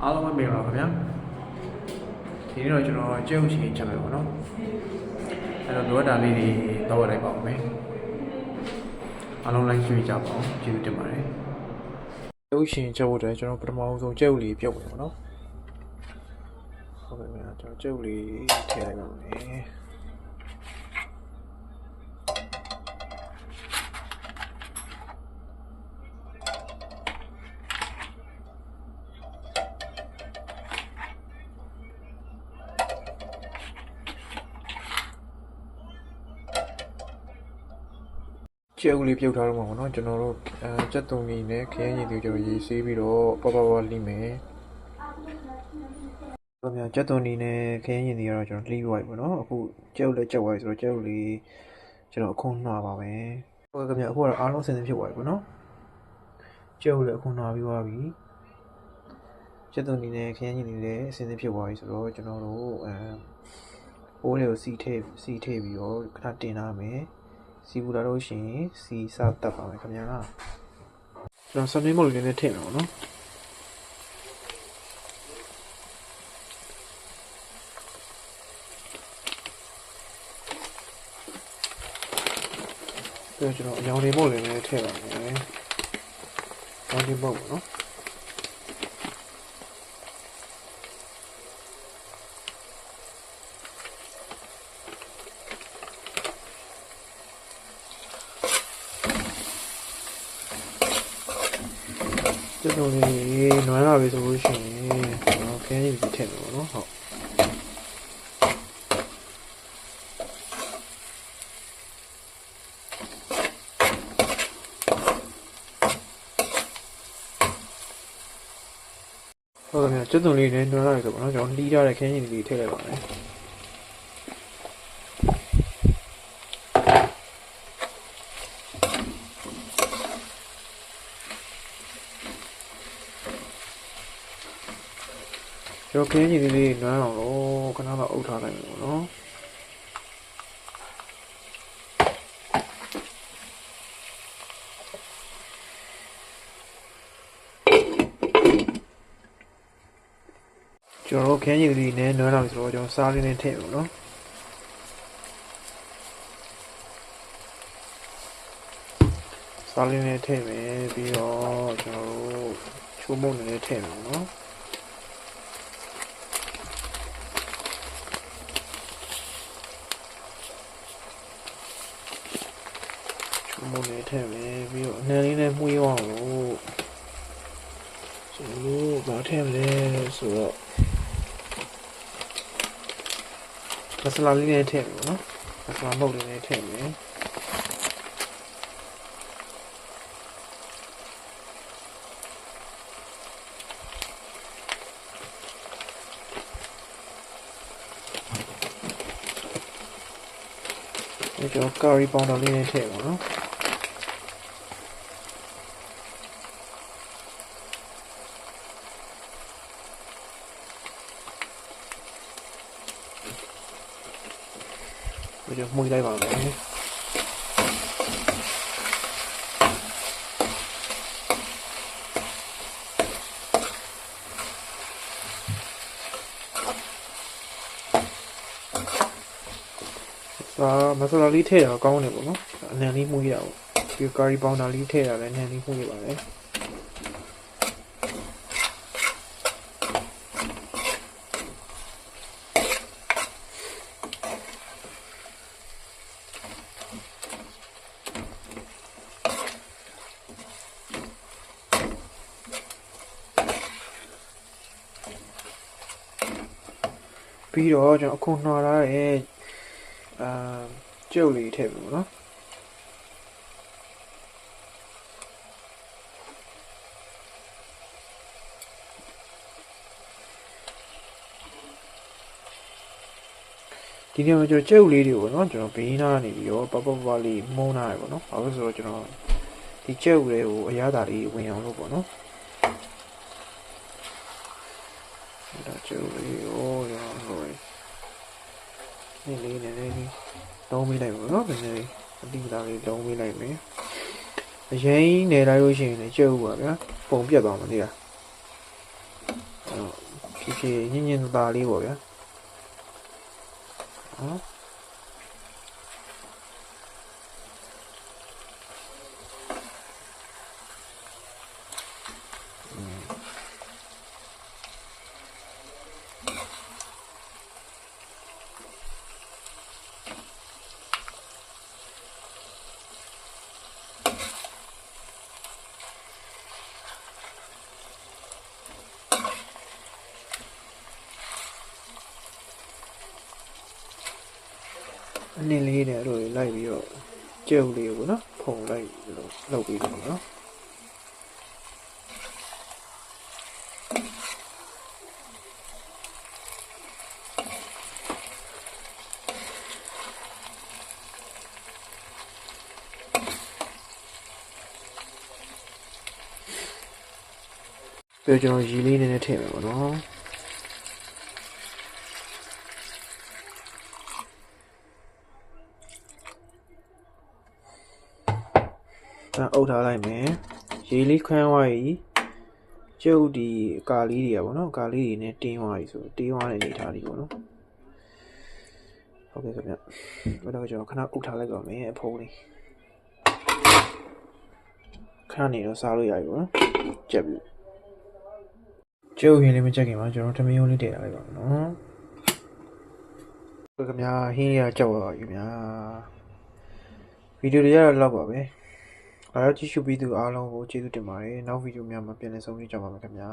အားလုံးပဲမင်္ဂလာပါခင်ဗျာဒီနေ့တော့ကျွန်တော်ကြက်ဥရှင်ချက်မယ်ပေါ့နော်အဲ့တော့လိုအပ်တာလေးတွေတော့လိုက်ပါဦးမယ်အားလုံးလိုက်ရွှေ့ကြပါအောင်ကျေးဇူးတင်ပါတယ်ကြက်ဥရှင်ချက်ဖို့အတွက်ကျွန်တော်ပထမဆုံးကြက်ဥလေးပြုတ်မယ်ပေါ့နော်ဟုတ်ကဲ့ခင်ဗျာကျွန်တော်ကြက်ဥလေးထည့်လိုက်ပါမယ်ကြက်ဥလေးပြုတ်ထားတော့မှာပေါ့နော်ကျွန်တော်တို့ကြက်သွန်ကြီးနဲ့ခရမ်းရည်တွေကျွန်တော်ရေးဆေးပြီးတော့ပေါ့လိမယ်ခင်ဗျာကြက်သွန်ကြီးနဲ့ခရမ်းရည်တွေကတော့ကျွန်တော်လှီးသွားပြီပေါ့နော်အခုကြက်ဥလည်းကြက်သွားပြီဆိုတော့ကြက်ဥလေးကျွန်တော်အခုနှွာပါမယ်ဟုတ်ကဲ့ခင်ဗျာအခုကတော့အားလုံးအဆင်သင့်ဖြစ်သွားပြီပေါ့နော်ကြက်ဥလည်းအခုနှွာပြီးသွားပြီကြက်သွန်ကြီးနဲ့ခရမ်းရည်တွေလည်းအဆင်သင့်ဖြစ်သွားပြီဆိုတော့ကျွန်တော်တို့အိုးလေးကိုစီထည့်ပြီးတော့ခဏတင်ထားမယ်စီပူလာလို့ရှိရင်စီစတက်ပါမယ်ခင်ဗျာကျွန်တော်စနေမို့လေးနဲ့ထည့်မယ်ပေါ့နော်ပြီးတော့ကျွန်တော်အယောင်လေးမို့လေးနဲ့ထည့်ပါမယ်အယောင်လေးမို့ပေါ့နော်ကျတော့လေနွမ်းလာပြီဆိုလို့ရှိရင်ကျွန်တော်ခင်းရည်ထည့်မယ်ပေါ့နော်ဟုတ်ဟုတ်ကဲ့ကျတော့လေးနဲ့နွမ်းလာပြီဆိုပေါ့နော်ကျွန်တော်လှီးထားတဲ့ခင်းရည်လေးထည့်လိုက်ပါမယ်ကျွန်တော်ခင်းကြီးလေးနွမ်းအောင်လို့ခဏတော့အုပ်ထားလိုက်မယ်ပေါ့နော်ကျွန်တော်ခင်းကြီးလေးနဲ့နွမ်းလာပြီဆိုတော့ကျွန်တော်စားလေးနဲ့ထည့်ပါတော့စားလေးနဲ့ထည့်မယ်ပြီးတော့ကျွန်တော်တို့ချိုးမုန့်နဲ့ထည့်မယ်နော်မုန်လေးထည့်မယ်ပြီးတော့အနှံလေးနဲ့မှုေးအောင်လို့ကျွန်တော်တို့ဗာထည့်မလဲဆိုတော့မဆလာလေးနဲ့ထည့်မယ်နော်မဆလာမုတ်လေးနဲ့ထည့်မယ်ကျွန်တော်ကာရီပေါင်တာလေးနဲ့ထည့်ပါနော်ကျွန်တော်မှုလိုက်ပါမယ်မဆလာလေးထည့်တာကောင်းတယ်ပေါ့နော်အနံလေးမှုရအောင်ဒီကာရီပေါင်တာလေးထည့်တာလည်းအနံလေးမှုရပါတယ်ပြီးတော့ကျွန်တော်အခုနှွာထားတဲ့ကျုပ်လေးထည့်ပြီပေါ့နော်ဒီနေ့မှာကျွန်တော်ကျုပ်လေးတွေပေါ့နော်ကျွန်တော်ဘေးနားနေပြီးတော့ပလေးမုန်းထားရပေါ့နော်ဘာလို့ဆိုတော့ကျွန်တော်ဒီကျုပ်လေးကိုအရသာလေးဝင်အောင်လို့ပေါ့နော်ဒါကျုပ်လေးကိုရအောင်လို့နေလေးလုံးပေးလိုက်ပါတော့နည်းနည်းအတိအကျလေးလုံးပေးလိုက်မယ်အရင်နေလိုက်လို့ရှိရင်လည်းကျုပ်ပါဗျာပုံပြတ်သွားမှာနေလား ဖြည်းဖြည်းညင်ညင်သာလေးပေါ့ဗျာနော်အနေလေးနဲ့အဲ့လိုလိုက်ပြီးတော့ကျုပ်လေးကိုနော်ဖုံလိုက်လို့လုပ်ပြီးတော့နော်ပြီးတော့ကျွန်တော်ရီလေးနည်းနည်းထည့်မယ်ပေါ့နော်အုပ်ထားလိုက်မယ်ရေလေးခွန်းသွားပြီကျုပ်ဒီကာလေးတွေကပေါ့နော်ကာလေးတွေနဲ့တင်းသွားပြီဆိုတင်းသွားတဲ့အနေထားလေးပေါ့နော်ဟုတ်ကဲ့ခင်ဗျဘယ်တော့ကျွန်တော်ခဏအုပ်ထားလိုက်ပါမယ်အဖုံးလေးခဏနေတော့စားလို့ရပြီပေါ့နော်ကြက်ပြီကျုပ်ဟင်းလေးမကြက်ခင်မှာကျွန်တော်ထမင်းရုံးလေးတည်ထားလိုက်ပါမယ်နော်ဟုတ်ကဲ့ခင်ဗျဟင်းရကြောက်ပါပြီခင်ဗျဗီဒီယိုတွေရတော့ပါပဲအားကြည့်ရှုပြီးသူအားလုံးကိုကျေးဇူးတင်ပါတယ်နောက်ဗီဒီယိုများမှာပြန်လည်ဆုံတွေ့ကြပါမယ်ခင်ဗျာ